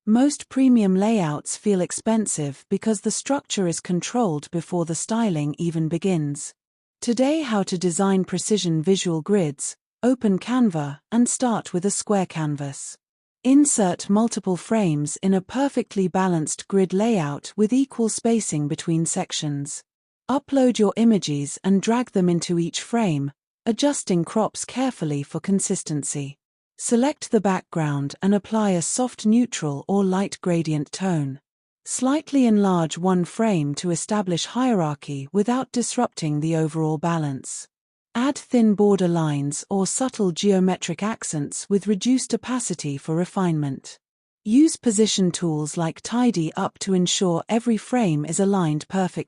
Most premium layouts feel expensive because the structure is controlled before the styling even begins. Today, how to design precision visual grids. Open Canva and start with a square canvas. Insert multiple frames in a perfectly balanced grid layout with equal spacing between sections. Upload your images and drag them into each frame, adjusting crops carefully for consistency. Select the background and apply a soft neutral or light gradient tone. Slightly enlarge one frame to establish hierarchy without disrupting the overall balance. Add thin border lines or subtle geometric accents with reduced opacity for refinement. Use position tools like Tidy Up to ensure every frame is aligned perfectly.